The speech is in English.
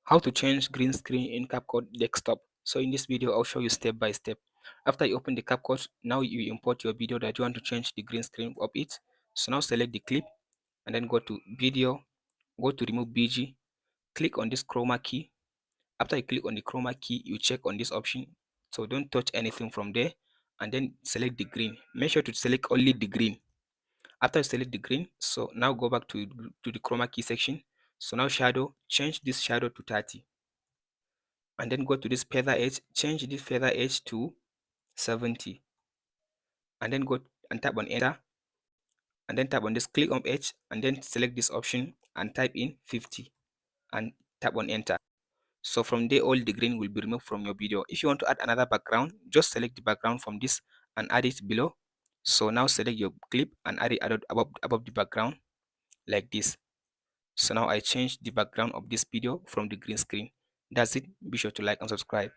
How to change green screen in CapCut desktop. So in this video, I'll show you step by step. After you open the CapCut, now you import your video that you want to change the green screen of it. So now select the clip and then go to video, go to remove BG, click on this chroma key. After you click on the chroma key, you check on this option. So don't touch anything from there and then select the green. Make sure to select only the green. After you select the green, so now go back to the chroma key section. So now shadow, change this shadow to 30. And then go to this feather edge, change this feather edge to 70, and then go and tap on enter, and then tap on this click on edge and then select this option and type in 50 and tap on enter. So from there all the green will be removed from your video. If you want to add another background, just select the background from this and add it below. So now select your clip and add it above the background like this. So now I changed the background of this video from the green screen. That's it. Be sure to like and subscribe.